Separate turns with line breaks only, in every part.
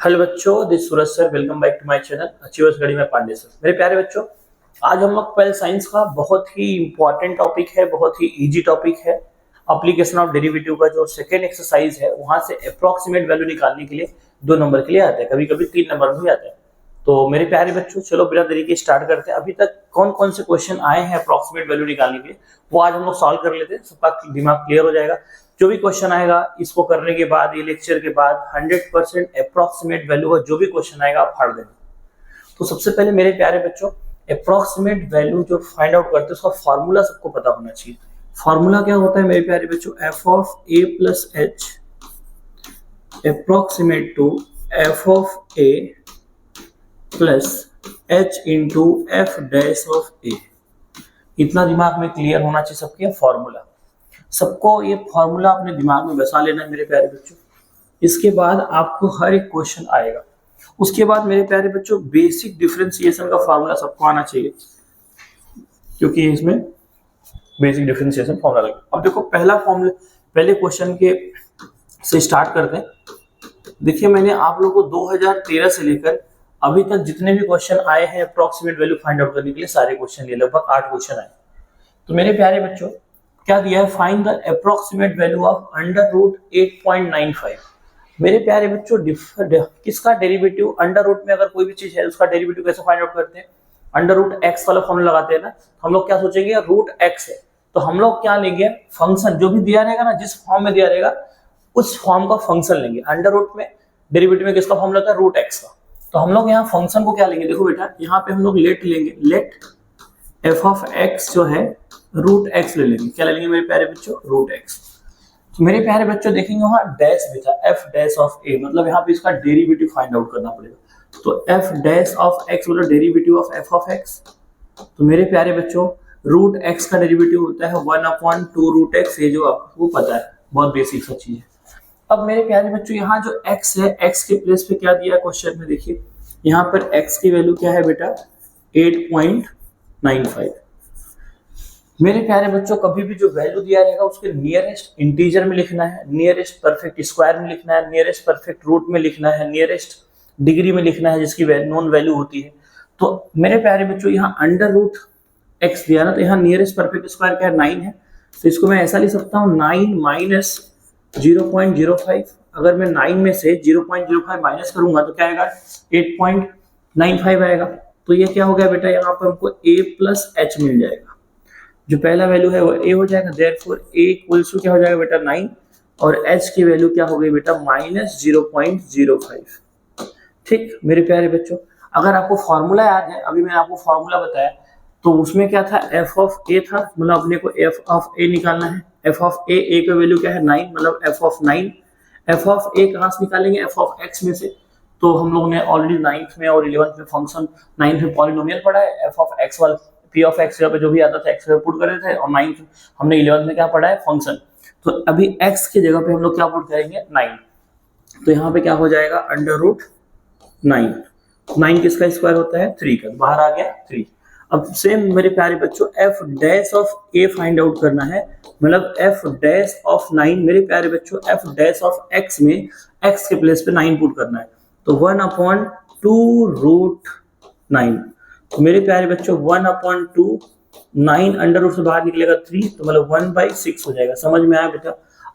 Hello बच्चों, this Suraj sir. Welcome back to my channel achievers गढ़ी में पांडे सर। मेरे प्यारे बच्चों, आज हम लोग पहले साइंस का बहुत ही इंपॉर्टेंट टॉपिक है, बहुत ही इजी टॉपिक है। एप्लीकेशन ऑफ डेरिवेटिव का जो सेकेंड एक्सरसाइज है, वहां से अप्रोक्सीमेट वैल्यू निकालने के लिए 2 नंबर के लिए आता है, कभी कभी 3 नंबर भी आता है। तो मेरे प्यारे बच्चों, चलो बिना देरी के स्टार्ट करते हैं। अभी तक कौन कौन से क्वेश्चन आए हैं अप्रोक्सीमेट वैल्यू निकालने के लिए, वो आज हम लोग सॉल्व कर लेते हैं। सबका दिमाग क्लियर हो जाएगा। जो भी क्वेश्चन आएगा इसको करने के बाद, ये लेक्चर के बाद 100% अप्रोक्सीमेट वैल्यू का जो भी क्वेश्चन आएगा आप फाड़ देना। तो सबसे पहले मेरे प्यारे बच्चों, अप्रोक्सीमेट वैल्यू जो फाइंड आउट करते हैं उसका फॉर्मूला सबको पता होना चाहिए। फॉर्मूला क्या होता है मेरे प्यारे बच्चों? F of A plus H approximate to F of A plus H into F dash of A. इतना दिमाग में क्लियर होना चाहिए सबके। फॉर्मूला सबको ये फॉर्मूला अपने दिमाग में बसा लेना है मेरे प्यारे बच्चों। इसके बाद आपको हर एक क्वेश्चन आएगा। उसके बाद मेरे प्यारे बच्चों, बेसिक डिफरेंशिएशन का फॉर्मूला सबको आना चाहिए, क्योंकि इसमें बेसिक डिफरेंशिएशन फॉर्मूला लगेगा। अब देखो, पहले क्वेश्चन के से स्टार्ट करते हैं। देखिए, मैंने आप लोगों को 2013 से लेकर अभी तक जितने भी क्वेश्चन आए हैं अप्रोक्सीमेट वैल्यू फाइंड आउट करने के लिए, सारे क्वेश्चन लिए, लगभग 8 क्वेश्चन आए। तो मेरे प्यारे बच्चों, क्या दिया है? Find the approximate value of under root 8.95। मेरे प्यारे बच्चों, किसका डेरिवेटिव? अंडर रूट में अगर कोई भी चीज है उसका डेरिवेटिव कैसे फाइंड आउट करते हैं? अंडर रूट एक्स वाला फॉर्मूला लगाते हैं ना। हम लोग क्या सोचेंगे? रूट एक्स है तो हम लोग क्या लेंगे? फंक्शन जो भी दिया रहेगा ना, जिस फॉर्म में दिया रहेगा उस फॉर्म का फंक्शन लेंगे। अंडर रूट में डेरिवेटिव में किसका फॉर्मूला होता है? रूट एक्स का। तो हम लोग यहाँ फंक्शन को क्या लेंगे? देखो बेटा, यहाँ पे हम लोग लेट लेंगे। लेट एफ ऑफ एक्स जो है रूट एक्स ले लेंगे। क्या ले लेंगे मेरे प्यारे बच्चों? Root x. तो मेरे प्यारे बच्चों देखेंगे वहां डैश भी था, एफ डैश ऑफ ए, मतलब यहाँ पे इसका डेरिवेटिव फाइंड आउट करना पड़ेगा। तो एफ डैश ऑफ एक्स मतलब derivative of F of x. तो मेरे प्यारे बच्चों, रूट एक्स का डेरिवेटिव होता है 1/2 रूट एक्स। ये जो आपको पता है, बहुत बेसिक सा चीज है। अब मेरे प्यारे बच्चों, यहाँ जो x है, x के प्लेस पे क्या दिया है क्वेश्चन में? देखिए यहाँ पर x की वैल्यू क्या है बेटा? 8.95। मेरे प्यारे बच्चों, कभी भी जो वैल्यू दिया रहेगा उसके नियरेस्ट इंटीजर में लिखना है, नियरेस्ट परफेक्ट स्क्वायर में लिखना है, नियरेस्ट परफेक्ट रूट में लिखना है, नियरेस्ट डिग्री में लिखना है, जिसकी नॉन वैल्यू होती है। तो मेरे प्यारे बच्चों, यहाँ अंडर रूट एक्स दिया ना, तो यहाँ नियरेस्ट परफेक्ट स्क्वायर क्या है? 9 है। तो इसको मैं ऐसा लिख सकता हूँ, 9 माइनस 0.05। अगर मैं 9 में से 0.05 माइनस करूंगा तो क्या आएगा? 8.95 आएगा। तो ये क्या हो गया बेटा? यहाँ पर हमको a प्लस एच मिल जाएगा। जो पहला वैल्यू है वो a हो जाएगा। देयरफॉर a इक्वल्स टू क्या हो जाएगा बेटा? 9। और h की वैल्यू क्या हो गई बेटा? माइनस 0.05। ठीक मेरे प्यारे बच्चों, अगर आपको फॉर्मूला याद है, अभी मैंने आपको फॉर्मूला बताया, तो उसमें क्या था? एफ ऑफ ए था, मतलब अपने को एफ ऑफ ए निकालना है। एफ ऑफ ए का वैल्यू क्या है? 9, मतलब एफ ऑफ 9। एफ ऑफ ए कहाँ से निकालेंगे? एफ ऑफ एक्स में से। तो हम लोग ने ऑलरेडी 9th में और 11th में फंक्शन, 9th में पॉलिनोमियल पढ़ा है। एफ ऑफ एक्स वाला पी ऑफ एक्स पे जो भी आता था एक्स पे पुट कर रहे थे, और 9th हमने 11th में क्या पढ़ा है? फंक्शन। तो अभी एक्स की जगह पे हम लोग क्या पुट करेंगे? 9। तो यहाँ पे क्या हो जाएगा? Under root 9। 9 किसका स्क्वायर होता है? 3 का। बाहर आ गया 3। अब सेम मेरे प्यारे बच्चों, F dash of A find out करना है, मतलब एफ डैश ऑफ 9। मेरे प्यारे बच्चों, एफ डैश ऑफ एक्स में एक्स के प्लेस पे 9 पुट करना है। तो 1/2 रूट 9। तो मेरे प्यारे बच्चों, 1/2, 9 अंडर रूट से बाहर निकलेगा 3, तो मतलब 1/6 हो जाएगा। समझ में आया बेटा?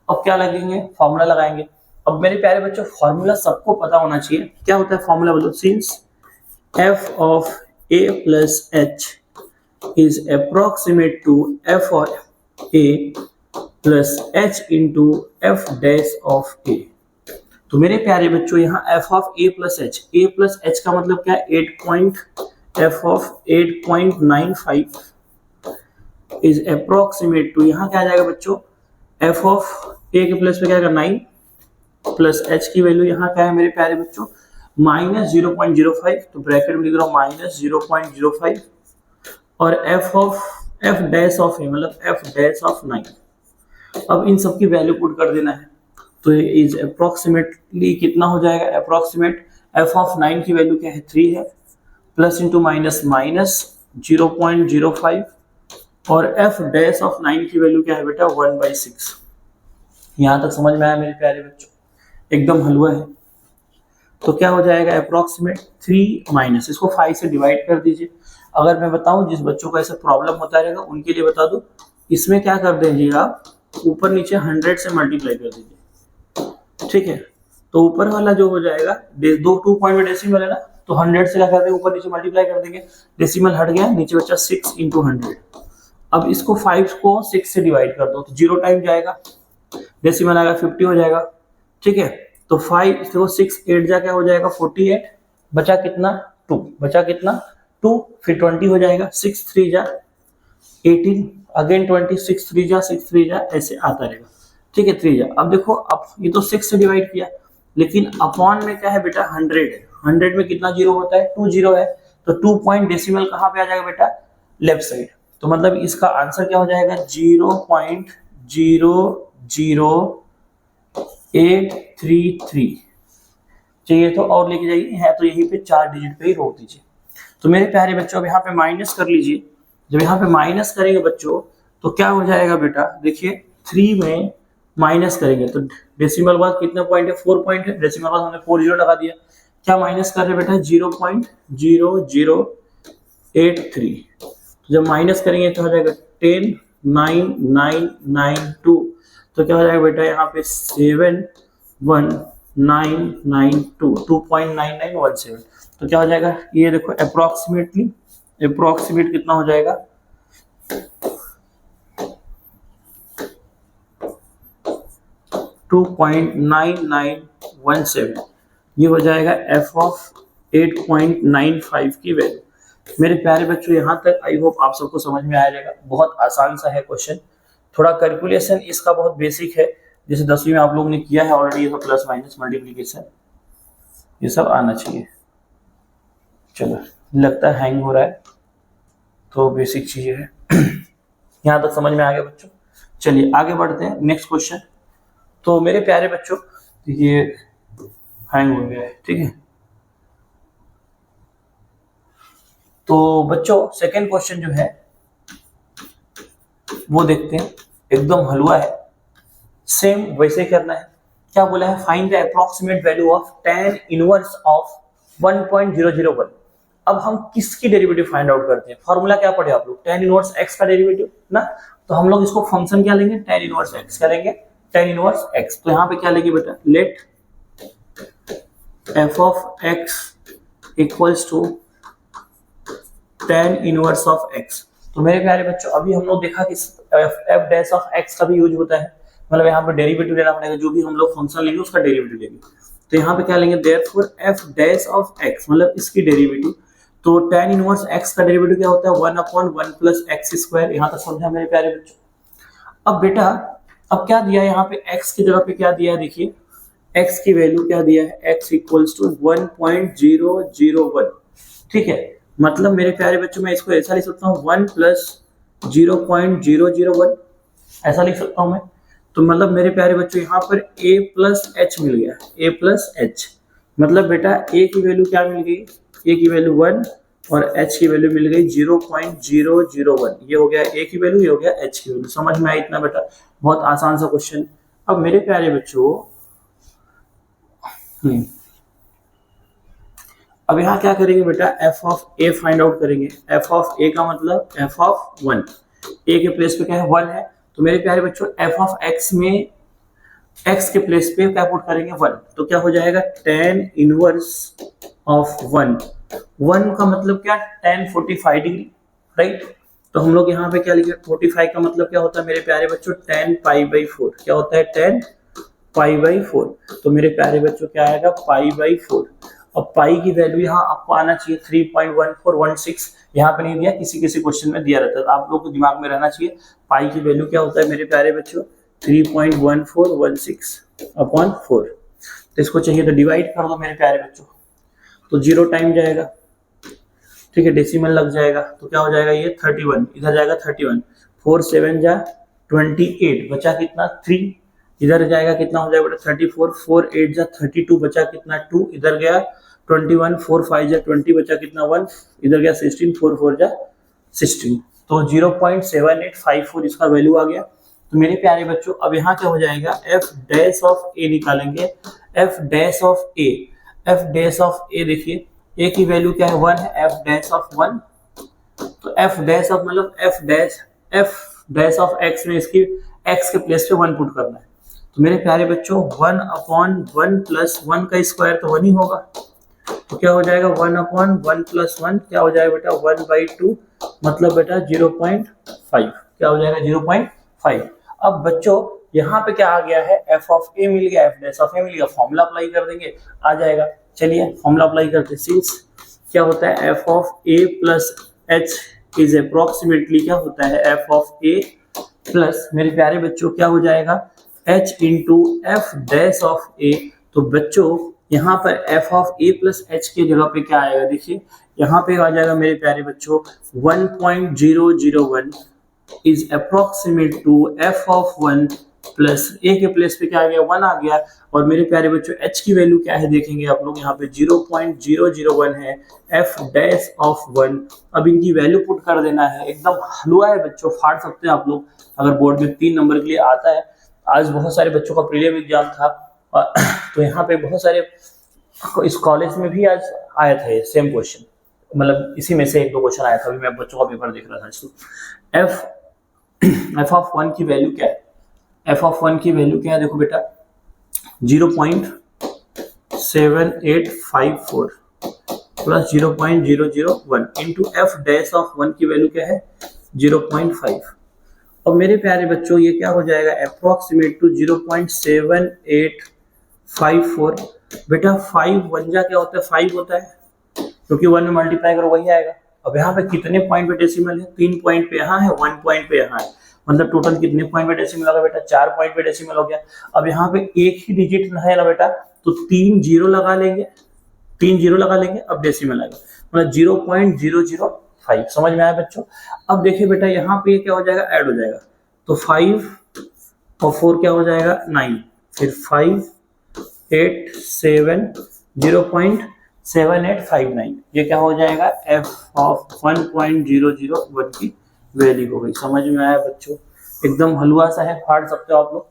अब क्या लगेंगे? फॉर्मूला लगाएंगे। अब मेरे प्यारे बच्चों, फॉर्मूला सबको पता होना चाहिए। क्या होता है फॉर्मूला? बोलो। Since F of a plus h is approximate to f of a plus h into f dash of a। तो मेरे प्यारे बच्चों, यहाँ f of a plus h का मतलब क्या है? f of 8.95 is approximate to, यहाँ क्या आ जाएगा बच्चों? f of a के प्लस पे क्या आएगा? 9 प्लस h की वैल्यू यहाँ क्या है मेरे प्यारे बच्चों? माइनस 0.05। तो ब्रैकेट में लिख रहा हूँ माइनस 0.05। और एफ डैश ऑफ ए मतलब एफ डैश ऑफ 9। अब इन सब की वैल्यू पुट कर देना है। तो इज अप्रोक्सीमेटली कितना हो जाएगा? अप्रोक्सीमेट एफ ऑफ 9 की वैल्यू क्या है? 3 है। Plus into minus minus 0.05। और एफ डैश ऑफ 9 की वैल्यू क्या है बेटा? 1/6। यहाँ तक समझ में आया मेरे प्यारे बच्चों? एकदम हलवा है। तो क्या हो जाएगा अप्रोक्सीमेट 3 माइनस, इसको 5 से डिवाइड कर दीजिए। अगर मैं बताऊं जिस बच्चों को ऐसा प्रॉब्लम होता रहेगा उनके लिए बता दूं, इसमें क्या कर दीजिए आप ऊपर नीचे 100 से मल्टीप्लाई कर दीजिए, ठीक है। तो ऊपर वाला जो हो जाएगा, दो 2 पॉइंट में डेसिमल है ना, तो 100 से क्या कर देंगे ऊपर नीचे मल्टीप्लाई कर देंगे, डेसिमल हट गया, नीचे बचा 6 इंटू 100। अब इसको 5 को 6 से डिवाइड कर दो तो 0 टाइम जाएगा, डेसिमल आएगा 50 हो जाएगा, ठीक है। तो 5 देखो 6 8 जा क्या हो जाएगा 48, बचा कितना 2, बचा कितना 2, फिर 20 हो जाएगा, 6 3 जा 18, अगेन 20, 6 3 जा 6 3 जा, ऐसे आता रहेगा, ठीक है 3 जा। अब देखो अब ये तो 6 से डिवाइड किया, लेकिन अपॉन में क्या है बेटा 100 है, 100 में कितना जीरो होता है 2 जीरो है, तो 2 पॉइंट डेसिमल कहाँ पे आ जाएगा बेटा लेफ्ट साइड, तो मतलब इसका आंसर क्या हो जाएगा 0.00833 चाहिए तो और लेके जाइए, है तो यहीं पे 4 डिजिट पे ही रोक दीजिए। तो मेरे प्यारे बच्चों अब यहाँ पे माइनस कर लीजिए, जब यहाँ पे माइनस करेंगे बच्चों तो क्या हो जाएगा बेटा, देखिए 3 में माइनस करेंगे तो डेसिमल बाद कितना पॉइंट है 4 पॉइंट है, डेसिमल बाद हमने 4 जीरो लगा दिया, क्या माइनस कर रहे बेटा 0.0083, जब माइनस करेंगे तो हो जाएगा 109992, तो क्या हो जाएगा बेटा यहाँ पे 71992, 2.9917, तो क्या हो जाएगा ये देखो अप्रोक्सीमेट कितना हो जाएगा 2.9917, ये हो जाएगा f ऑफ 8.95 की वैल्यू। मेरे प्यारे बच्चों यहाँ तक आई होप आप सबको समझ में आ जाएगा, बहुत आसान सा है क्वेश्चन, थोड़ा कैलकुलेशन इसका बहुत बेसिक है, जैसे 10वीं में आप लोगों ने किया है ऑलरेडी, ये सब प्लस माइनस मल्टीप्लिकेशन ये सब आना चाहिए। चलो लगता है हैंग हो रहा है, तो बेसिक चीजें है यहाँ तक समझ में आ गया बच्चों। चलिए आगे बढ़ते हैं नेक्स्ट क्वेश्चन। तो मेरे प्यारे बच्चों ये हैंग हो गया है, ठीक है। तो बच्चों सेकंड क्वेश्चन जो है वो देखते हैं, एकदम हलवा है, सेम वैसे करना है। क्या बोला है, find the approximate value of tan inverse of 1.001। अब हम किसकी डेरिवेटिव फाइंड आउट करते हैं, फॉर्मूला क्या पढ़े आप लोग, tan इनवर्स x का डेरिवेटिव ना, तो हम लोग इसको फंक्शन क्या लेंगे tan इनवर्स x करेंगे, tan इनवर्स x, तो यहाँ पे क्या लेंगे बेटा, let f of x equals to tan inverse of x। तो मेरे प्यारे बच्चों अभी हम लोग देखा कि f डैश ऑफ x का भी यूज होता है, मतलब यहाँ पे डेरिवेटिव लेना पड़ेगा, जो भी हम लोग फंक्शन लेंगे उसका डेरिवेटिव लेंगे, तो यहाँ पे क्या लेंगे therefore f dash of x मतलब इसकी डेरिवेटिव, तो tan इनवर्स x का डेरिवेटिव क्या होता है 1/1 प्लस x स्क्वायर, यहाँ तक समझा मेरे प्यारे बच्चों। अब बेटा अब क्या दिया है यहाँ पे x की जगह पे क्या दिया है, देखिए x की वैल्यू क्या दिया है, x इक्वल्स टू 1.001, ठीक है। मतलब मेरे प्यारे बच्चों मैं इसको ऐसा लिख सकता हूँ 1 प्लस 0.001, ऐसा लिख सकता हूँ मैं। तो मतलब मेरे प्यारे बच्चों यहाँ पर a प्लस एच मिल गया, a प्लस एच, मतलब बेटा a की वैल्यू क्या मिल गई, a की वैल्यू 1 और h की वैल्यू मिल गई 0.001, ये हो गया a की वैल्यू, ये हो गया h की वैल्यू। समझ में आया इतना बेटा, बहुत आसान सा क्वेश्चन। अब मेरे प्यारे बच्चों अब यहाँ क्या करेंगे बेटा, f of a find out करेंगे, f ऑफ a का मतलब f ऑफ 1, a के प्लेस पे क्या है 1 है, तो मेरे प्यारे बच्चों f ऑफ x में x के प्लेस पे क्या पुट करेंगे 1, तो क्या हो जाएगा tan इनवर्स ऑफ 1, 1 का मतलब क्या tan 45 डिग्री, राइट। तो हम लोग यहाँ पे क्या लिखे 45 का मतलब क्या होता है मेरे प्यारे बच्चों tan π/4, क्या होता है tan π/4, तो मेरे प्यारे बच्चों क्या आएगा π/4। अब पाई की वैल्यू यहाँ आपको आना चाहिए 3.1416, यहाँ पे नहीं दिया, किसी किसी क्वेश्चन में दिया रहता है, तो आप लोग को दिमाग में रहना चाहिए पाई की वैल्यू क्या होता है मेरे प्यारे बच्चों 3.1416 अपॉन 4, तो इसको चाहिए तो डिवाइड कर दो मेरे प्यारे बच्चों, तो 0 टाइम जाएगा, ठीक है, डेसिमल लग जाएगा, तो क्या हो जाएगा ये 31, इधर जाएगा 31, 4 7 जा 28, बचा कितना 3, इधर जाएगा कितना हो जाएगा बेटा 34, 4 8 जा 32, बचा कितना 2, इधर गया 21, 4 5 जा 20, बचा कितना 1, इधर गया 16, 4 4 जा 16, तो 0.7854 इसका वैल्यू आ गया। तो मेरे प्यारे बच्चों अब यहाँ क्या हो जाएगा f डैश ऑफ a निकालेंगे, f dash of a, F dash of A, देखिए ए की वैल्यू क्या है 1 है, एफ डैश ऑफ 1, तो एफ डैश ऑफ मतलब एफ डैश ऑफ एक्स में इसकी एक्स के प्लेस पे 1 पुट करना है। तो मेरे प्यारे बच्चों 1 अपॉन 1 प्लस 1 का स्क्वायर तो 1 ही होगा, तो क्या हो जाएगा 1 अपॉन 1 प्लस 1 क्या हो जाएगा बेटा 1/2, मतलब बेटा 0.5, क्या हो जाएगा 0.5। अब बच्चों यहाँ पे क्या आ गया है, एफ ऑफ ए मिल गया, एफ डैश ऑफ ए मिल गया, फॉर्मूला अप्लाई कर देंगे आ जाएगा। चलिए फॉर्मूला अप्लाई करते हैं। सिंस क्या होता है F of A plus H is approximately क्या होता है एफ ऑफ ए प्लस मेरे प्यारे बच्चों क्या हो जाएगा H into F dash of A. तो बच्चों यहाँ पर F of A plus H की जगह पे क्या आएगा, देखिए यहाँ पे आ जाएगा मेरे प्यारे बच्चों 1.001 is approximate to F of 1 plus A के प्लेस पे क्या आ गया 1 आ गया, और मेरे प्यारे बच्चों एच की वैल्यू क्या है देखेंगे आप लोग, यहाँ पे 0.001 है एफ डैश ऑफ 1। अब इनकी वैल्यू पुट कर देना है, एकदम हलवा है बच्चों, फाड़ सकते हैं आप लोग अगर बोर्ड में 3 नंबर के लिए आता है। आज बहुत सारे बच्चों का प्रीलिम एग्जाम था, तो यहाँ पे बहुत सारे इस कॉलेज में भी आज आया था ये सेम क्वेश्चन, मतलब इसी में से 1-2 क्वेश्चन आया था, अभी मैं बच्चों का पेपर देख रहा था। तो एफ ऑफ 1 की वैल्यू क्या है, एफ ऑफ 1 की वैल्यू क्या है देखो बेटा 0.7854 plus 0.001 into F dash of 1 की वैल्यू क्या है 0.5। और मेरे प्यारे बच्चों ये क्या हो जाएगा अप्रोक्सीमेट टू 0.7854। बेटा 5 1 जा क्या होता है 5 होता है, क्योंकि 1 में मल्टीप्लाई करो वही आएगा। अब यहाँ पे कितने पॉइंट पे डेसिमल है, 3 पॉइंट पे यहाँ है, 1 पॉइंट पे यहाँ है, मतलब टोटल कितने पॉइंट पे डेसिमल होगा बेटा 4 पॉइंट पे डेसिमल हो गया। अब यहाँ पे एक ही डिजिट है ना बेटा, तो 3 जीरो लगा लेंगे, 3 जीरो लगा लेंगे, अब डेसिमल आएगा मतलब 0.005। समझ में आया बच्चों। अब देखिए बेटा यहाँ पे क्या हो जाएगा ऐड हो जाएगा, तो 5 और 4 क्या हो जाएगा 9, फिर 5 8 7 0.7859, ये क्या हो जाएगा एफ ऑफ 1.001 की वैल्यू हो गई। समझ में आया बच्चों, एकदम हलवा सा है, फाड़ सकते हो आप लोग,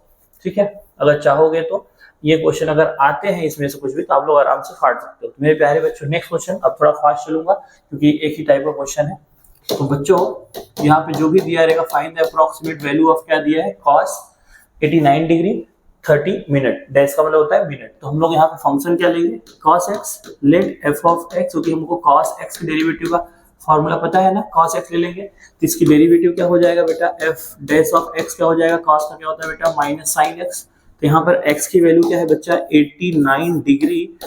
ठीक है। अगर चाहोगे तो ये क्वेश्चन अगर आते हैं इसमें से कुछ भी तो आप लोग आराम से फाड़ सकते हो। तो मेरे प्यारे बच्चों नेक्स्ट क्वेश्चन, अब थोड़ा फास्ट चलूंगा क्योंकि एक ही टाइप का क्वेश्चन है। तो बच्चों यहाँ पे जो भी दिया रहेगा find the approximate value of क्या दिया है cos 89 डिग्री 30 मिनट, डैश का मतलब होता है मिनट। तो हम लोग यहाँ पे फंक्शन क्या लेंगे cos x, let f of x, क्योंकि हमको cos x के डेरिवेटिव का फॉर्मूला पता है ना, cos x ले लेंगे तो इसकी डेरिवेटिव क्या हो जाएगा बेटा f डैश ऑफ x क्या हो जाएगा, cos का क्या होता है बेटा माइनस sin x। तो यहाँ पर x की वैल्यू क्या है बच्चा 89 डिग्री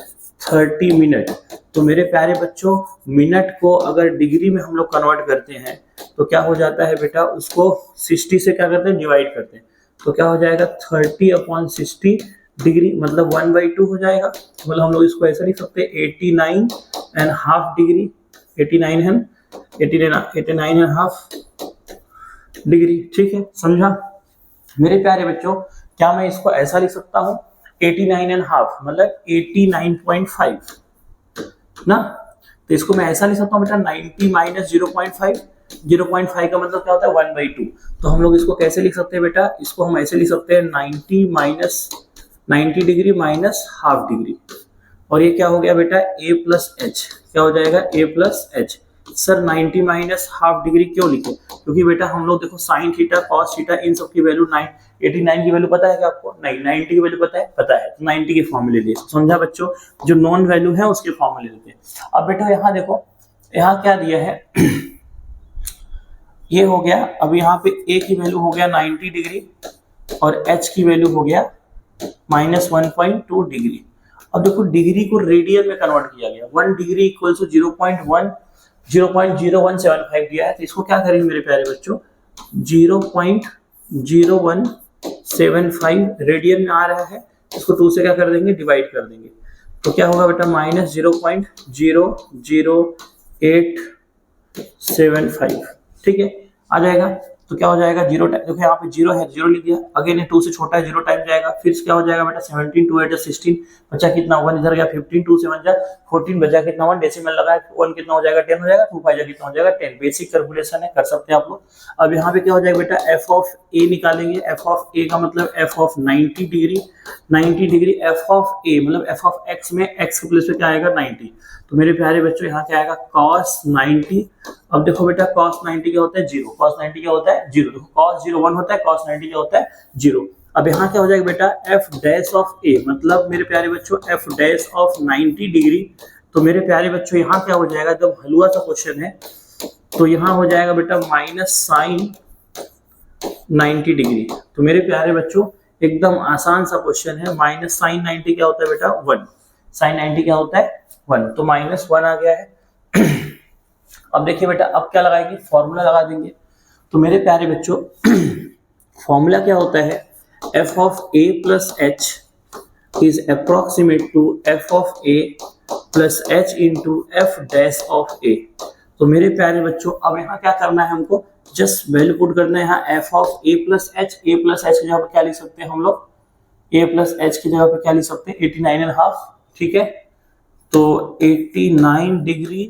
30 मिनट। तो मेरे प्यारे बच्चों मिनट को अगर डिग्री में हम लोग कन्वर्ट करते हैं तो क्या हो जाता है बेटा, उसको 60 से क्या करते हैं डिवाइड करते हैं, तो क्या हो जाएगा 30/60 डिग्री मतलब 1/2 हो जाएगा। मतलब हम लोग इसको ऐसा लिख सकते हैं 89.5 डिग्री, 89.5 डिग्री, ठीक है समझा मेरे प्यारे बच्चों। क्या मैं इसको ऐसा लिख सकता हूँ 89.5 मतलब 89.5 ना, तो इसको मैं ऐसा लिख सकता हूँ बेटा 90 माइनस 0.5, 0.5 का मतलब क्या होता है 1/2। तो हम लोग इसको कैसे लिख सकते हैं बेटा, इसको हम ऐसे लिख सकते हैं 90 डिग्री माइनस हाफ डिग्री, और ये क्या हो गया बेटा a प्लस एच, क्या हो जाएगा a plus H. Sir 90 minus half degree क्यों लिखे, क्योंकि बेटा हम लोग देखो sine theta cos theta in सब की वैल्यू 89 की वैल्यू पता है क्या आपको, नहीं 90 की वैल्यू पता है, तो 90 के फॉर्मूले दिए, समझा बच्चों, जो नॉन वैल्यू है उसके फॉर्मूले देते हैं। अब बेटा यहाँ देखो यहाँ क्या दिया है ये हो गया, अब यहाँ पे a की वैल्यू हो गया 90 डिग्री और h की वैल्यू हो गया माइनस 1.2 डिग्री। अब देखो डिग्री को रेडियन में कन्वर्ट किया गया, 1 डिग्री इक्वल टू 0.0175 दिया है, तो इसको क्या करेंगे मेरे प्यारे बच्चों 0.0175 रेडियन में आ रहा है, इसको 2 से क्या कर देंगे डिवाइड कर देंगे, तो क्या होगा बेटा माइनस 0.00875, ठीक है आ जाएगा। तो क्या हो जाएगा 0 टाइम, देखो यहाँ पे 0 है 0 लिख दिया, अगेन 2 से छोटा है 0 टाइम जाएगा, फिर क्या हो जाएगा बेटा 17 2 8 16 बचा कितना 1 इधर गया 15 2 से 1 जा 14 बचा कितना 1 डेसिमल लगा 1 कितना हो जाएगा 10 हो जाएगा 2 5 जा कितना हो जाएगा 10। बेसिक कैलकुलेशन है कर सकते हैं आप लोग। अब यहाँ पे क्या हो जाएगा बेटा f ऑफ a निकालेंगे, f ऑफ a का मतलब f of 90 degree 90 degree F of A, मतलब एफ ऑफ एक्स में एक्स के प्लेस पे क्या आएगा 90। तो मेरे प्यारे बच्चों यहाँ क्या आएगा cos 90। अब देखो बेटा cos 90 क्या होता है 0, cos 90 क्या होता है 0, देखो cos 0 1 होता है, cos 90 क्या होता है 0। अब यहाँ क्या हो जाएगा बेटा एफ डैश ऑफ ए, मतलब मेरे प्यारे बच्चों एफ डैश ऑफ 90 डिग्री। तो मेरे प्यारे बच्चों यहाँ क्या हो जाएगा, जब हलवा सा क्वेश्चन है तो यहाँ हो जाएगा बेटा माइनस साइन 90 डिग्री। तो मेरे प्यारे बच्चों एकदम आसान सा क्वेश्चन है। माइनस साइन 90 क्या होता है बेटा 1, साइन 90 क्या होता है 1, तो माइनस 1 आ गया है। अब देखिए बेटा अब क्या लगाएंगे, फॉर्मूला लगा देंगे। तो मेरे प्यारे बच्चों फॉर्मूला क्या होता है, F of A plus H is approximate to F of A plus H into F dash of A. तो मेरे प्यारे बच्चों अब यहाँ क्या करना है, हमको जस्ट वैल्यू पुट करना है। यहाँ F of A plus H की जगह पर क्या लिख सकते हैं हम लोग, ए प्लस एच की जगह पर क्या लिख सकते हैं 89.5, ठीक है। तो 89 degree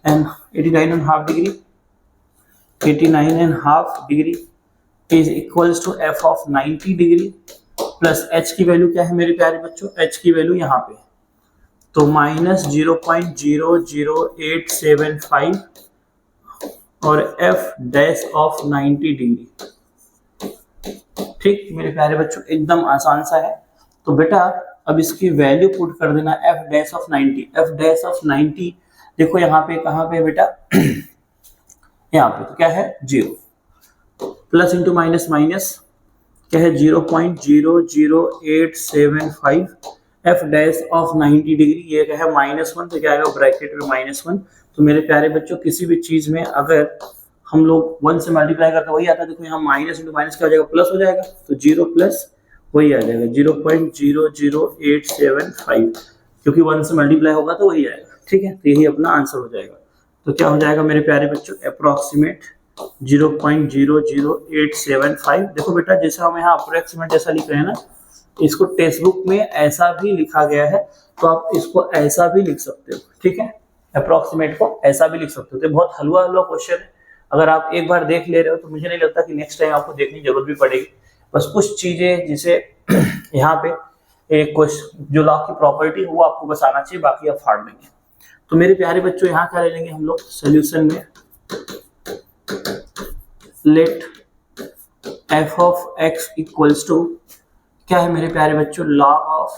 and 89.5 degree, 89.5 degree is equals to F of 90 degree plus H की वैल्यू क्या है मेरे प्यारे बच्चों, एच की वैल्यू यहाँ पे तो माइनस 0.00875 और एफ डैश ऑफ 90 डिग्री। ठीक मेरे प्यारे बच्चों एकदम आसान सा है। तो बेटा अब इसकी वैल्यू पुट कर देना F dash of 90, F dash of 90 देखो यहाँ पे कहाँ पे बेटा यहाँ पे तो क्या है 0, प्लस इंटू माइनस माइनस क्या है 0.00875 एफ डैश ऑफ 90 डिग्री, ये क्या है -1, तो क्या आएगा ब्रैकेट में -1। तो मेरे प्यारे बच्चों किसी भी चीज में अगर हम लोग 1 से मल्टीप्लाई करते वही आता है, देखो यहाँ माइनस इंटू माइनस क्या हो जाएगा प्लस हो जाएगा, तो 0 प्लस वही आ जाएगा 0.00875, क्योंकि 1 से मल्टीप्लाई होगा तो वही आएगा, ठीक है। तो यही अपना आंसर हो जाएगा। तो क्या हो जाएगा मेरे प्यारे बच्चों अप्रोक्सीमेट 0.00875। देखो बेटा जैसे हम यहाँ अप्रोक्सीमेट जैसा लिख रहे हैं ना, इसको टेक्स्ट बुक में ऐसा भी लिखा गया है, तो आप इसको ऐसा भी लिख सकते हो, ठीक है। अप्रोक्सीमेट को ऐसा भी लिख सकते हो। तो बहुत हलवा क्वेश्चन है, अगर आप एक बार देख ले रहे हो तो मुझे नहीं लगता कि नेक्स्ट टाइम आपको देखने की जरूरत भी पड़ेगी। बस कुछ चीजें जिसे यहाँ पे एक क्वेश्चन जो लॉ की प्रॉपर्टी है वो आपको बस आना चाहिए, बाकी आप फाड़ देंगे। तो मेरे प्यारे बच्चों यहाँ क्या ले लेंगे हम लोग सोल्यूशन में, let f of x equals to क्या है मेरे प्यारे बच्चों log of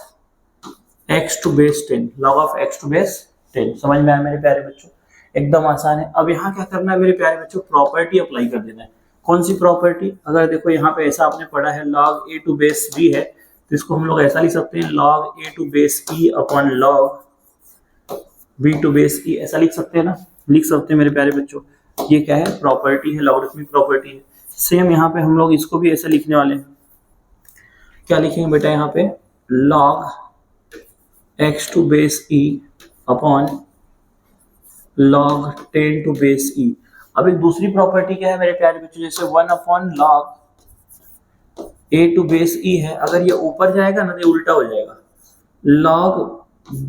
x to base 10, log of x to base 10। समझ में आया मेरे प्यारे बच्चों, एकदम आसान है। अब यहाँ क्या करना है मेरे प्यारे बच्चों, प्रॉपर्टी अप्लाई कर देना है। कौन सी प्रॉपर्टी, अगर देखो यहाँ पे ऐसा आपने पढ़ा है log a to base b है, तो इसको हम लोग ऐसा लिख सकते हैं log a to base e upon log b to base e, ऐसा लिख सकते हैं ना, लिख सकते हैं मेरे प्यारे बच्चों। ये क्या है प्रॉपर्टी है, लॉगरिथमिक प्रॉपर्टी है। सेम यहाँ पे हम लोग इसको भी ऐसे लिखने वाले हैं, क्या लिखेंगे बेटा यहाँ पे log x to base e upon log 10 to base e। अब एक दूसरी प्रॉपर्टी क्या है मेरे प्यारे बच्चों, जैसे 1 upon log a to base e है, अगर ये ऊपर जाएगा ना तो ये उल्टा हो जाएगा, log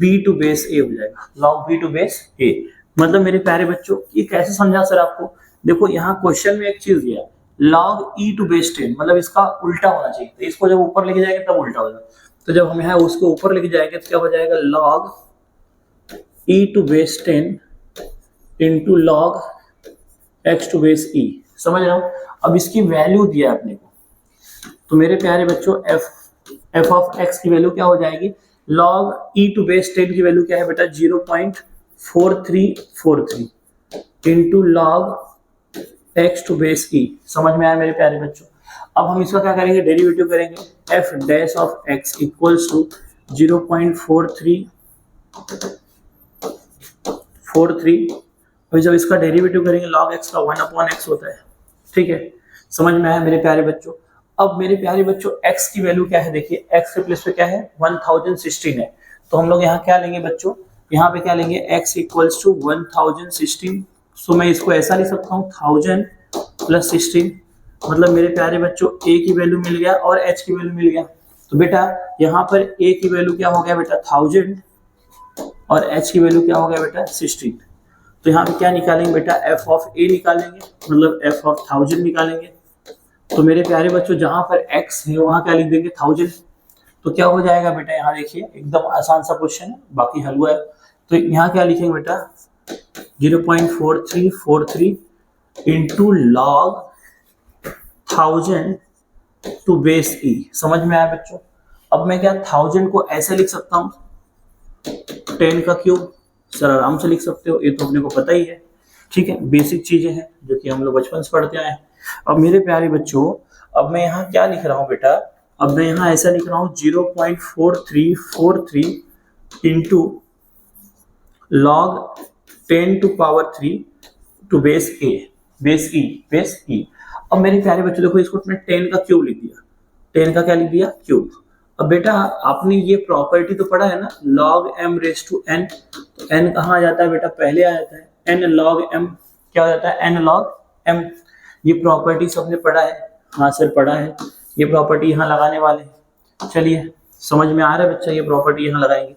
b to base a हो जाएगा, log b to base a। मतलब मेरे प्यारे बच्चों ये कैसे समझा सर आपको, देखो यहाँ क्वेश्चन में एक चीज दिया log e टू बेस 10, मतलब इसका उल्टा होना चाहिए, तो इसको जब ऊपर लेके जाएंगे तब उल्टा होगा। तो जब हम यहाँ उसको ऊपर लेके जाएंगे तो क्या हो जाएगा log e to base 10 into log x to base e। समझ रहे हो, अब इसकी वैल्यू दिया अपने को, तो मेरे प्यारे बच्चों f ऑफ x की वैल्यू क्या हो जाएगी, log e टू बेस 10 की वैल्यू क्या है बेटा 0.4343 into log x to base e। समझ में आया मेरे प्यारे बच्चों। अब हम इसका क्या करेंगे, डेरिवेटिव करेंगे, f dash of x equals to 0.4343। अभी जब इसका डेरिवेटिव करेंगे log x का 1 अपॉन x होता है, ठीक है। समझ में आया मेरे प्यारे बच्चों। अब मेरे प्यारे बच्चों x की वैल्यू क्या है, देखिए x के प्लेस पे क्या है 1016 है, तो हम लोग यहाँ क्या लेंगे बच्चों, यहाँ पे क्या लेंगे x इक्वल्स टू 1016। सो मैं इसको ऐसा लिख सकता हूँ 1000 प्लस 16, मतलब मेरे प्यारे बच्चों a की वैल्यू मिल गया और h की वैल्यू मिल गया। तो बेटा यहाँ पर a की वैल्यू क्या हो गया बेटा 1000 और h की वैल्यू क्या हो गया बेटा 16। तो यहाँ पे क्या निकालेंगे बेटा f ऑफ a निकालेंगे, मतलब f ऑफ 1000 निकालेंगे। तो मेरे प्यारे बच्चों जहां पर x है वहां क्या लिख देंगे 1000, तो क्या हो जाएगा बेटा, यहाँ देखिए एकदम आसान सा क्वेश्चन है, बाकी हलवा है। तो यहाँ क्या लिखेंगे बेटा, 0.4343 इंटू लॉग 1000 टू बेस ई। समझ में आया बच्चों? अब मैं क्या 1000 को ऐसे लिख सकता हूँ 10 का क्यूब, सर आराम से लिख सकते हो, ये तो अपने को पता ही है। ठीक है, बेसिक चीजें हैं जो कि हम लोग बचपन से पढ़ते आए हैं। अब मेरे प्यारे बच्चों, अब मैं यहाँ क्या लिख रहा हूँ बेटा, अब मैं यहाँ ऐसा लिख रहा हूँ 0.4343 into log 10 to power 3 to base A, base E. अब मेरे प्यारे बच्चों देखो, इसको मैंने 10 का क्यूब लिख दिया, 10 का क्या लिख दिया, क्यूब। अब बेटा आपने ये प्रॉपर्टी तो पढ़ा है ना, log m raise to n, तो n कहाँ आ जाता है बेटा, पहले आ जाता है, n log m क्या हो जाता है, n log m। ये प्रॉपर्टी सबने पढ़ा है, हाँ सर पढ़ा है, ये प्रॉपर्टी यहाँ लगाने वाले हैं। चलिए समझ में आ रहा है बच्चा, ये प्रॉपर्टी यहाँ लगाएंगे।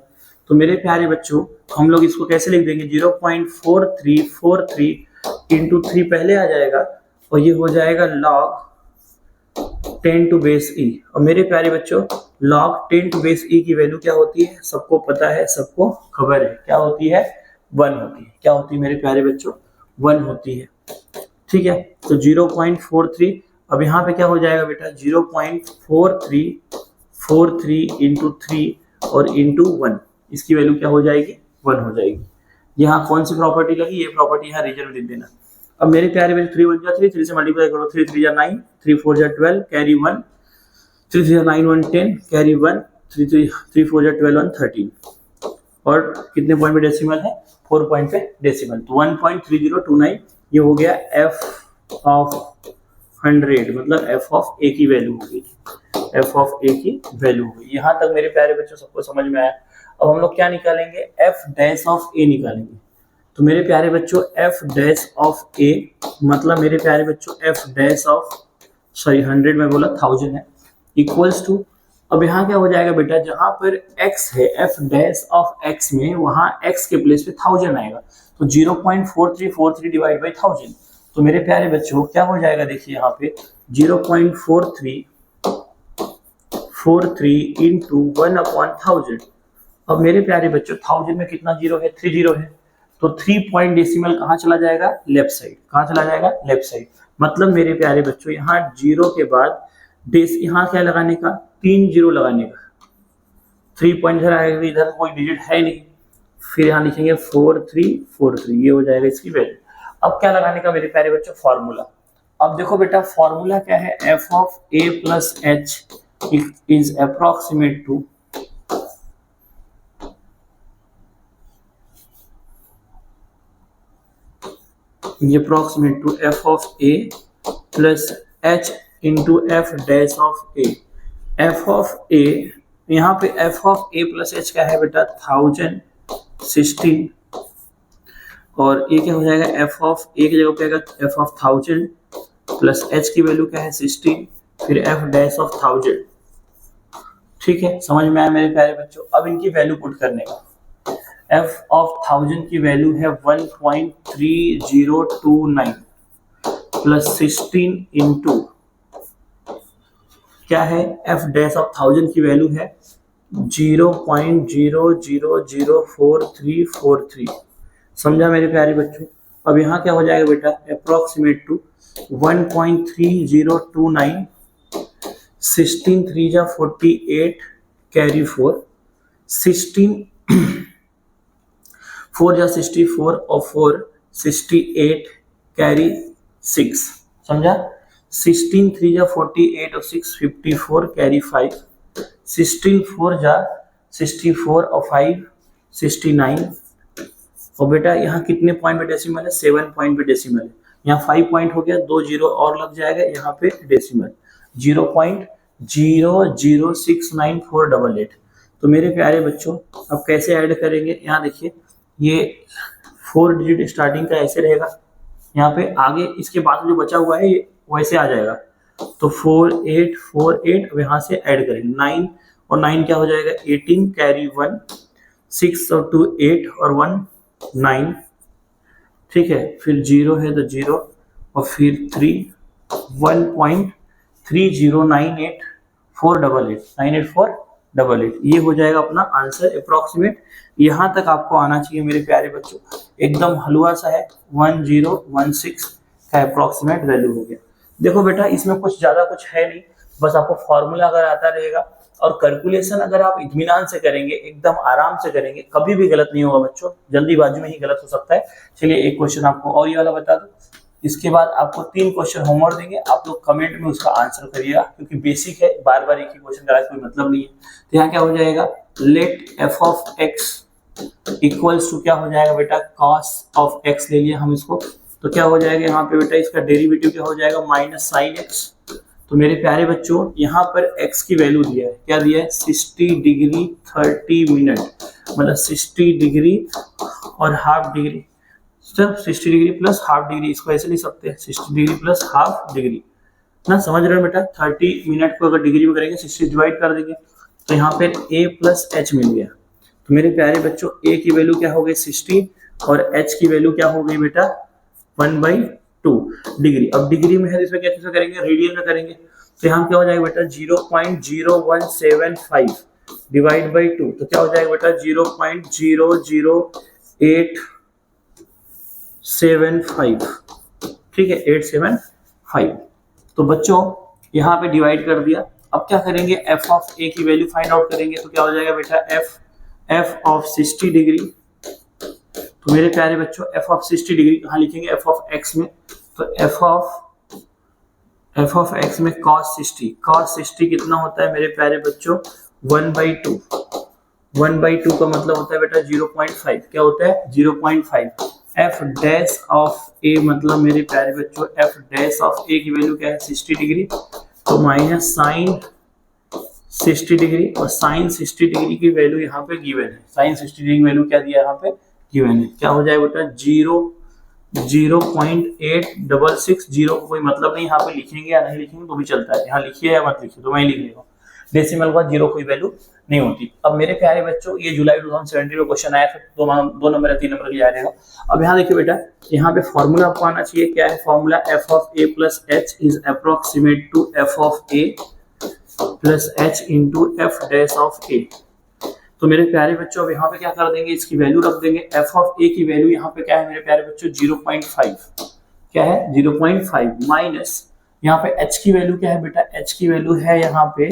तो मेरे प्यारे बच्चों हम लोग इसको कैसे लिख देंगे, 0.4343 इंटू 3 पहले आ जाएगा, और ये हो जाएगा log 10 टू बेस ई। और मेरे प्यारे बच्चों log 10 टू बेस ई की वैल्यू क्या होती है, सबको पता है, सबको खबर है, क्या होती है, 1 होती है। क्या होती है मेरे प्यारे बच्चों, 1 होती है। ठीक है, तो 0.43, अब यहाँ पे क्या हो जाएगा बेटा, 0.4343 इंटू 3 और इंटू 1, इसकी वैल्यू क्या हो जाएगी, 1 हो जाएगी। यहाँ कौन सी प्रॉपर्टी लगी, ये प्रॉपर्टी यहाँ रीजन लिख देना। अब मेरे प्यारे बच्चे 3 1 जा 3, 3 से मल्टीप्लाई करो, 3 3 जा 9, 3 4 जा 12, कैरी 1, 3 3 जा 9 1 10, कैरी 1, 3 4 जा 12 1 13। और कितने पॉइंट पे डेसिमल है, 4 पॉइंट पे डेसिमल, तो 1.3029 ये हो गया f ऑफ 100, मतलब f ऑफ a की वैल्यू हो गई, f ऑफ a की वैल्यू हो गई। यहाँ तक मेरे प्यारे बच्चों सबको समझ में आया। अब हम लोग क्या निकालेंगे, f डैश ऑफ a निकालेंगे। तो मेरे प्यारे बच्चों f डैश ऑफ a मतलब मेरे प्यारे बच्चों f डैश ऑफ 100 में बोला 1000 है, इक्वल्स टू, अब यहाँ क्या हो जाएगा बेटा, जहां पर x है f डैश ऑफ x में, वहां x के प्लेस पे 1000 आएगा, तो 0.4343 डिवाइड बाई 1000। तो मेरे प्यारे बच्चों क्या हो जाएगा, देखिए यहाँ पे 0.4343 इंटू 1/1000। अब मेरे प्यारे बच्चों 1000 में कितना जीरो है, 3 जीरो है, तो 3 पॉइंट डेसिमल कहाँ चला जाएगा, लेफ्ट साइड। कहाँ चला जाएगा, लेफ्ट साइड। मतलब मेरे प्यारे बच्चों यहाँ जीरो के बाद बेस यहाँ क्या लगाने का, 3 जीरो लगाने का, 3 पॉइंट इधर आएगा, इधर कोई डिजिट है नहीं, फिर यहाँ लिखेंगे 4343, ये हो जाएगा इसकी वैल्यू। अब क्या लगाने का मेरे प्यारे बच्चों, फॉर्मूला। अब देखो बेटा फॉर्मूला क्या है, f of a plus h is approximate to f of a plus h into f dash of a। f of a, यहाँ पे f of a plus h क्या है बेटा, 1016, और ये क्या हो जाएगा, f ऑफ a की जगह पे आएगा f ऑफ 1000 प्लस h की वैल्यू क्या है 16, फिर f डैश ऑफ 1000। ठीक है, समझ में आया मेरे प्यारे बच्चों। अब इनकी वैल्यू पुट करने का, f ऑफ 1000 की वैल्यू है 1.3029 प्लस 16 इंटू क्या है, f डैश ऑफ 1000 की वैल्यू है 0.00044343। समझा मेरे प्यारे बच्चों। अब यहाँ क्या हो जाएगा बेटा, अप्रोक्सीमेट टू 1.3029, 16 3 जा 48, कैरी 4, 16 4 जा 64 और 4 68, कैरी 6। समझा, 16 3 जा 48 और 6 54, कैरी 5, 16 4 जा 64 और 5 69। और बेटा यहाँ कितने पॉइंट पे डेसिमल है, 7 पॉइंट पे डेसिमल है। यहाँ 5 पॉइंट हो गया, 2 जीरो और लग जाएगा यहाँ पे डेसिमल, 0.006948। तो मेरे प्यारे बच्चों अब कैसे ऐड करेंगे, यहाँ देखिए ये 4 डिजिट स्टार्टिंग का ऐसे रहेगा, यहाँ पे आगे इसके बाद जो बचा हुआ है ये वैसे आ जाएगा, तो 4848। अब यहाँ से ऐड करेंगे 9 और 9 क्या हो जाएगा 18, कैरी 1, 6 और 2 8 और 1 9। ठीक है, फिर 0 है तो 0 और फिर 3, 1.3098 488 984 88, ये हो जाएगा अपना आंसर अप्रोक्सीमेट। यहाँ तक आपको आना चाहिए मेरे प्यारे बच्चों, एकदम हलवा सा है, 1016 का अप्रोक्सीमेट वैल्यू हो गया। देखो बेटा इसमें कुछ ज्यादा कुछ है नहीं, बस आपको फॉर्मूला अगर आता रहेगा और कैलकुलेशन अगर आप इत्मीनान से करेंगे, एकदम आराम से करेंगे, कभी भी गलत नहीं होगा बच्चों, जल्दीबाजी में ही गलत हो सकता है। चलिए एक क्वेश्चन आपको और ये वाला बता दूं, इसके बाद आपको 3 क्वेश्चन होमवर्क देंगे, आप लोग कमेंट में उसका आंसर करिएगा, क्योंकि बेसिक है, बार बार एक ही क्वेश्चन कराए कोई मतलब नहीं है। तो यहाँ क्या हो जाएगा, let f of x equals to क्या हो जाएगा बेटा, कॉस ऑफ एक्स ले लिया हम इसको, तो क्या हो जाएगा यहाँ पे बेटा, इसका डेरिवेटिव क्या हो जाएगा, माइनस साइन एक्स। तो मेरे प्यारे बच्चों यहाँ पर x की वैल्यू दिया है, क्या दिया है, 60 डिग्री 30 मिनट, मतलब 60 डिग्री और हाफ डिग्री, सिर्फ 60 डिग्री प्लस हाफ डिग्री, इसको ऐसे लिख सकते हैं 60 डिग्री प्लस हाफ डिग्री ना, समझ रहे हो बेटा। 30 मिनट को अगर डिग्री में करेंगे 60 डिवाइड कर देंगे, तो यहाँ पर a प्लस एच मिल गया। तो मेरे प्यारे बच्चों a की वैल्यू क्या हो गई 60 और h की वैल्यू क्या हो गई बेटा 1/2 डिग्री। अब डिग्री में है इसमें कैसे करेंगे, रेडियन में करेंगे, तो यहाँ क्या हो जाएगा बेटा 0.0175 डिवाइड बाई 2, तो क्या हो जाएगा बेटा 0.00875, ठीक है 875। तो बच्चों यहाँ पे डिवाइड कर दिया, अब क्या करेंगे, एफ ऑफ ए की वैल्यू फाइंड आउट करेंगे, तो क्या हो जाएगा बेटा एफ ऑफ 60 डिग्री। तो मेरे प्यारे बच्चों एफ ऑफ 60 डिग्री कहाँ लिखेंगे, एफ ऑफ एक्स में, तो एफ ऑफ एक्स में cos 60 कितना होता है मेरे प्यारे बच्चों 1/2, 1/2 का मतलब होता है बेटा 0.5, क्या होता है 0.5। एफ डैश ऑफ ए मतलब मेरे प्यारे बच्चों एफ डैश ऑफ ए की वैल्यू क्या है 60 डिग्री, तो माइनस साइन 60 डिग्री, और साइन 60 डिग्री की वैल्यू यहाँ पे गिवन है, साइन 60 डिग्री की वैल्यू क्या दिया है यहाँ पे गिवन है, क्या हो जाएगा बेटा 0.8660, जीरो को कोई मतलब नहीं, यहाँ पे लिखेंगे या नहीं लिखेंगे तो भी चलता है, यहाँ लिखिए या मत लिखिए, तो मैं ही लिख लेगा, डेसिमल का जीरो कोई वैल्यू नहीं होती। अब मेरे प्यारे बच्चों ये जुलाई 2017 में क्वेश्चन आया था, 2 नंबर या 3 नंबर के लिए आएगा। अब यहाँ देखिए बेटा, यहाँ पे फॉर्मूला आपको आना चाहिए, क्या है formula, F of A plus H is approximate to F of A plus H into F dash of A. तो मेरे प्यारे बच्चों अब यहाँ पे क्या कर देंगे, इसकी वैल्यू रख देंगे, एफ ऑफ ए की वैल्यू यहाँ पे क्या है मेरे प्यारे बच्चों 0.5, क्या है 0.5 माइनस यहाँ पे एच की वैल्यू क्या है बेटा, एच की वैल्यू है यहाँ पे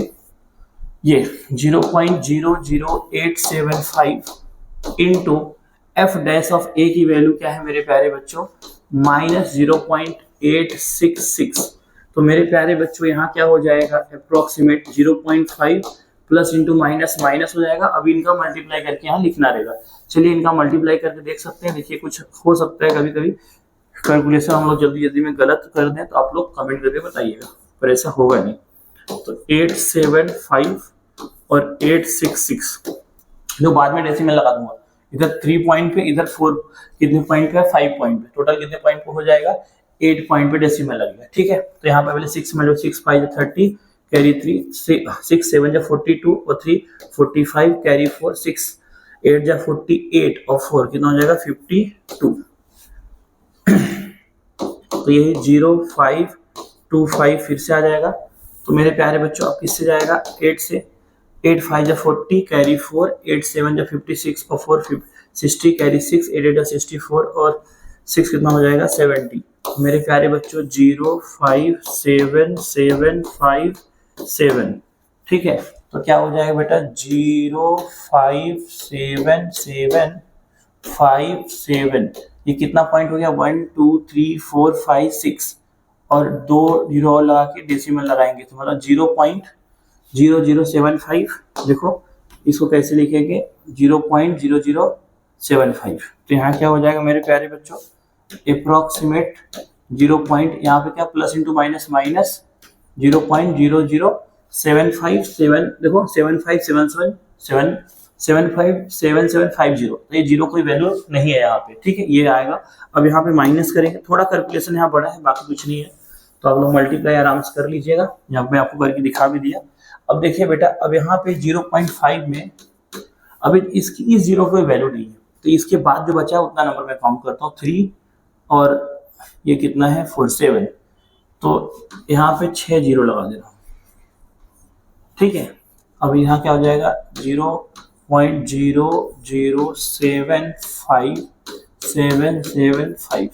ये 0.00875 इंटू एफ डैश ऑफ ए की वैल्यू क्या है मेरे प्यारे बच्चों माइनस 0.866। तो मेरे प्यारे बच्चों यहाँ क्या हो जाएगा approximate 0.5 plus into minus minus हो जाएगा। अब इनका मल्टीप्लाई करके यहाँ लिखना रहेगा, चलिए इनका मल्टीप्लाई करके देख सकते हैं। देखिए कुछ हो सकता है कभी कभी कैलकुलेशन हम लोग जल्दी जल्दी में गलत कर दें, तो आप लोग कमेंट करके बताइएगा, पर ऐसा होगा नहीं। तो 875 और 866 जो बाद में डेसिमल लगा दूंगा, इधर 3 पॉइंट पे, इधर 4 कितने पॉइंट पे, 5 पॉइंट पे, टोटल कितने पॉइंट पे हो जाएगा 8 पॉइंट पे डेसिमल लगेगा, ठीक है। तो यहाँ पे पहले 6 में 6 5 30 कैरी 3 6 7 जा 42 और 3 45 कैरी 4 6 8 जा 48 और 4 कितना हो जाएगा 52। तो यही 0525 फिर से आ जाएगा। तो मेरे प्यारे बच्चों अब किससे जाएगा 8 से, 8 5 जा 40 कैरी 4 8 7 जा 56 और 4 60 कैरी 6 8 8 जा 64 और 6 कितना हो जाएगा 70। मेरे प्यारे बच्चों 05777, ठीक है। तो क्या हो जाएगा बेटा 05777, ये कितना पॉइंट हो गया 1 2 3 4 5 6 और 2 जीरो और लगा के डेसिमल लगाएंगे तो मतलब 0.0075। देखो इसको कैसे लिखेंगे 0.0075। तो यहाँ क्या हो जाएगा मेरे प्यारे बच्चों अप्रोक्सीमेट 0. यहाँ पे क्या प्लस इंटू माइनस माइनस 0.00757, देखो 757750, तो ये जीरो कोई वैल्यू नहीं है यहाँ पे, ठीक है ये आएगा। अब यहाँ पे माइनस करेंगे, थोड़ा कैलकुलेशन यहाँ बड़ा है बाकी कुछ नहीं है, तो आप लोग मल्टीप्लाई आराम से कर लीजिएगा, यहाँ पे आपको करके दिखा भी दिया। अब देखिए बेटा अब यहाँ पे 0.5 में अब इसकी इस जीरो कोई वैल्यू नहीं है, तो इसके बाद जो बचा है उतना नंबर मैं काउंट करता हूँ 3 और ये कितना है 47, तो यहाँ पे 6 जीरो लगा दे रहा हूँ, ठीक है। अब यहाँ क्या हो जाएगा 0.0075775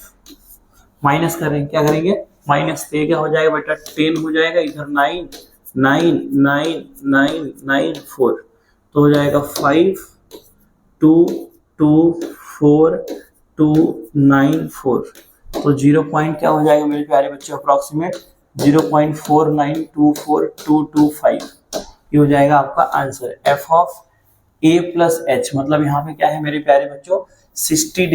माइनस करेंगे, क्या करेंगे माइनस से क्या हो जाएगा बेटा 10 हो जाएगा, इधर 9 9 9 9 9 4 तो हो जाएगा 5 2 2 4 2 9 4 तो 0 पॉइंट क्या हो जाएगा मेरे प्यारे बच्चों अप्रोक्सीमेट 0.49242225 ये हो जाएगा आपका answer. F of A plus H मतलब यहाँ पे क्या है मेरे प्यारे बच्चों 60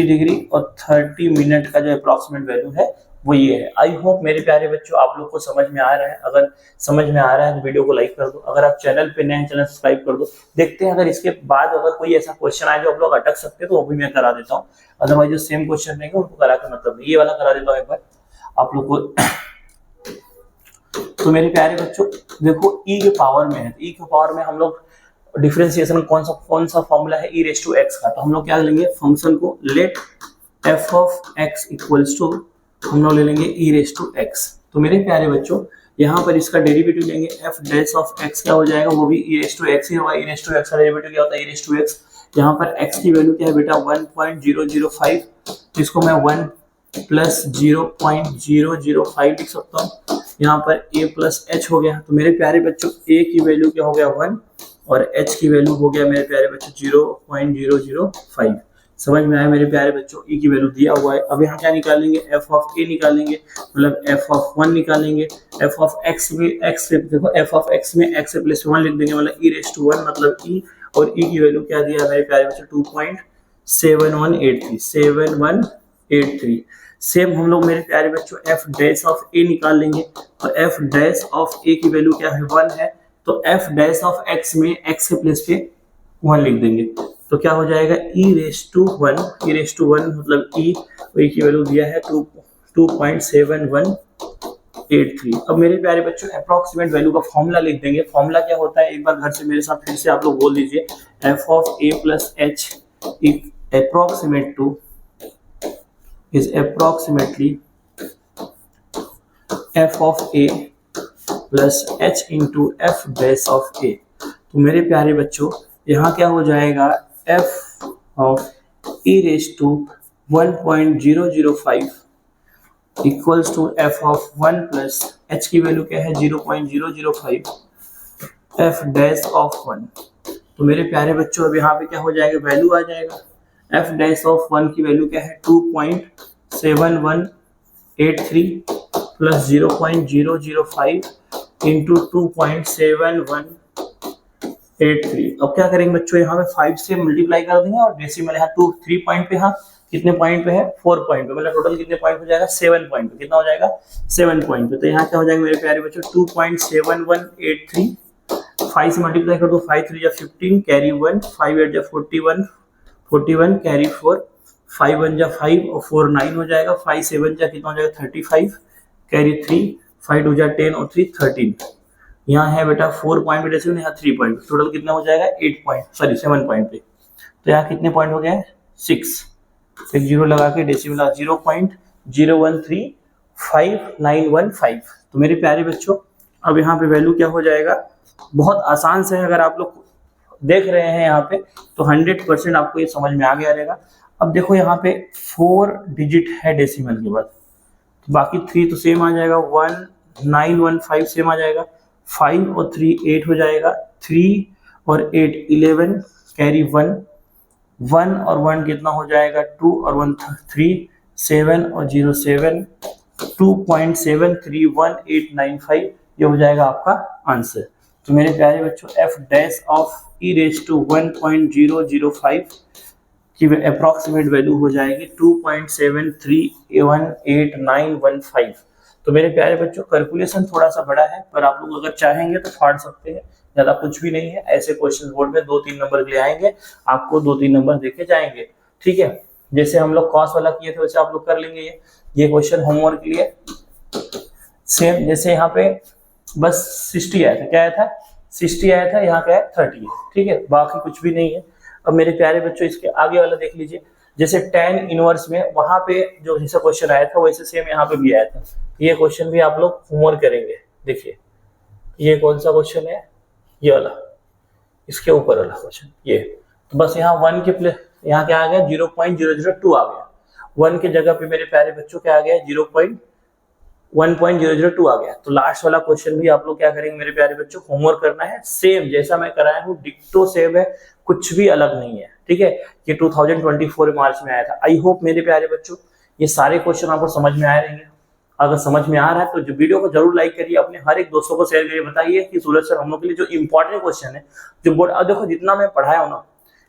डिग्री और 30 मिनट का जो अप्रोक्सीमेट वैल्यू है वो ये है। आई होप मेरे प्यारे बच्चों आप लोग को समझ में आ रहा है। अगर समझ में आ रहा है तो वीडियो को लाइक कर दो, अगर आप चैनल पे नए हैं चैनल सब्सक्राइब कर दो। देखते हैं अगर इसके बाद अगर कोई ऐसा क्वेश्चन आए जो आप लोग अटक सकते हैं तो वो भी मैं करा देता हूँ, अदरवाइज जो सेम क्वेश्चन रहेंगे उनको करा के मतलब नहीं। ये वाला करा देता हूँ एक बार आप लोग को। तो मेरे प्यारे बच्चों देखो e के पावर में है, e के पावर में हम लोग डिफरेंशिएशन कौन सा फॉर्मूला है e रेस टू x का, तो हम लोग क्या लेंगे फंक्शन को let f of x equals to हम लोग ले लेंगे e रेस टू x। तो मेरे प्यारे बच्चों यहाँ पर इसका डेरिवेटिव लेंगे f डैश ऑफ x क्या हो जाएगा वो भी e रेस टू x ही होगा। e रेस टू x का डेरिवेटिव क्या होता है e रेस टू x। यहाँ पर x की वैल्यू क्या है बेटा 1.005, इसको मैं 1 प्लस 0.005 लिख सकता हूँ। यहाँ पर a प्लस एच हो गया। तो मेरे प्यारे बच्चों a की वैल्यू क्या हो गया 1 और h की वैल्यू हो गया मेरे प्यारे बच्चों 0.005। समझ में आया मेरे प्यारे बच्चों, e की वैल्यू दिया हुआ है। अब यहाँ क्या निकालेंगे f ऑफ a निकालेंगे मतलब f ऑफ 1 निकालेंगे। f ऑफ x में x से देखो f ऑफ x में x से प्लस 1 लिख देंगे मतलब e रेस टू 1 मतलब e और e की वैल्यू क्या दिया है मेरे प्यारे बच्चों 2.7183। सेम हम लोग मेरे प्यारे बच्चों f डैश ऑफ a निकाल लेंगे और f डैश ऑफ a की वैल्यू क्या है 1 है तो f डैश ऑफ x में x के प्लेस पे 1 लिख देंगे तो क्या हो जाएगा e रेस टू 1 मतलब e और e की वैल्यू दिया है 2.7183। अब मेरे प्यारे बच्चों अप्रोक्सीमेट वैल्यू का फॉर्मूला लिख देंगे। फॉर्मूला क्या होता है एक बार घर से मेरे साथ फिर से आप लोग बोल दीजिए f of a plus H approximate to is approximately f of a plus h into f dash of a। तो मेरे प्यारे बच्चों यहाँ क्या हो जाएगा f of e raised to 1.005 equals to f of 1 plus h की वैल्यू क्या है 0.005 f dash of 1। तो मेरे प्यारे बच्चों अब यहाँ पे क्या हो जाएगा वैल्यू आ जाएगा f डैश ऑफ 1 की वैल्यू क्या है 2.7183 प्लस 0.005 इंटू 2.7183। अब क्या करेंगे बच्चों यहाँ पे 5 से मल्टीप्लाई कर देंगे और डेसिमल यहाँ 3 पॉइंट पे, यहाँ कितने पॉइंट पे है 4 पॉइंट पे, मतलब टोटल कितने पॉइंट हो जाएगा 7 पॉइंट पे। कितना हो जाएगा 7 पॉइंट पे। तो यहाँ क्या हो जाएगा मेरे प्यारे बच्चों 2.7183 5 से मल्टीप्लाई कर दो 5 3 जा 15 कैरी 1 5 8 जा 41 कैरी 4 5 1 जा 5 और 4 9 हो जाएगा 5 7 जा कितना हो जाएगा 35 कैरी 3 5 2 जा 10 और 3 13। यहाँ है बेटा 4 पॉइंट पे डेसिमल, यहाँ 3 पॉइंट, टोटल कितना हो जाएगा 7 पॉइंट पे। तो यहाँ कितने पॉइंट हो गए 6, एक जीरो लगा के डेसिमल 0.01359115। तो मेरे प्यारे बच्चों अब यहाँ पे वैल्यू क्या हो जाएगा बहुत आसान से है, अगर आप लोग देख रहे हैं यहाँ पे तो 100% आपको ये समझ में आ गया रहेगा। अब देखो यहाँ पे 4 डिजिट है डेसिमल के बाद, तो बाकी 3 तो सेम आ जाएगा 1915 सेम आ जाएगा 5 और 3 8 हो जाएगा 3 और 8 11 कैरी 1 1 और 1 कितना हो जाएगा 2 और 1 3 7 और 0 7 2.731895 ये हो जाएगा आपका आंसर। तो मेरे प्यारे बच्चों f dash of e raise to 1.005 की अप्रोक्सीमेट वैल्यू हो जाएगी 2.731895। तो मेरे प्यारे बच्चों कैलकुलेशन थोड़ा सा बड़ा है पर आप लोग अगर चाहेंगे तो फाड़ सकते हैं, ज्यादा कुछ भी नहीं है। ऐसे क्वेश्चन बोर्ड में 2-3 नंबर के लिए आएंगे, आपको 2-3 नंबर देके जाएंगे। ठीक है, जैसे हम लोग कॉस वाला किए थे वैसे आप लोग कर लेंगे। ये क्वेश्चन होमवर्क के लिए सेम, जैसे यहाँ पे बस 60 आया था, क्या आया था 60 आया था, यहाँ क्या है 30 है। ठीक है, बाकी कुछ भी नहीं है। अब मेरे प्यारे बच्चों इसके आगे वाला देख लीजिए, जैसे tan इनवर्स में वहां पे जो जैसा क्वेश्चन आया था वैसे सेम यहाँ पे भी आया था। ये क्वेश्चन भी आप लोग होमवर्क करेंगे। देखिए ये कौन सा क्वेश्चन है, ये वाला, इसके ऊपर वाला क्वेश्चन ये। तो बस यहाँ 1 के प्लेस यहाँ क्या आ गया 0.002 आ गया, 1 के जगह पे मेरे प्यारे बच्चों क्या आ गया 1.002 आ गया। तो लास्ट वाला क्वेश्चन भी आप लोग क्या करेंगे मेरे प्यारे बच्चों, होमवर्क करना है सेम जैसा मैं कराया हूँ, डिक्टो सेम है, कुछ भी अलग नहीं है, ठीक है। ये 2024 मार्च में आया था। आई होप मेरे प्यारे बच्चों ये सारे क्वेश्चन आपको समझ में आए रहेंगे। अगर समझ में आ रहा है तो जो वीडियो को जरूर लाइक करिए, अपने हर एक दोस्तों को शेयर करिए, बताइए कि सूरज सर हम लोग के लिए जो इंपॉर्टेंट क्वेश्चन है, जो बोर्ड, अब देखो जितना मैं पढ़ाया हूँ ना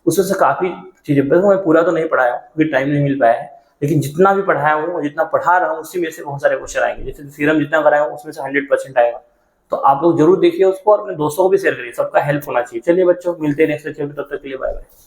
उसमें से काफी चीजें, मैं पूरा तो नहीं पढ़ाया क्योंकि टाइम नहीं मिल पाया है, लेकिन जितना भी पढ़ाया हूँ जितना पढ़ा रहा हूँ उसी में से बहुत सारे क्वेश्चन आएंगे। जैसे थ्योरम जितना कराया हूँ उसमें से 100% आएगा। तो आप लोग जरूर देखिए उसको और अपने दोस्तों को भी शेयर करिए, सबका हेल्प होना चाहिए। चलिए बच्चों मिलते हैं नेक्स्ट लेक्चर में, तब तक के लिए बाय बाय।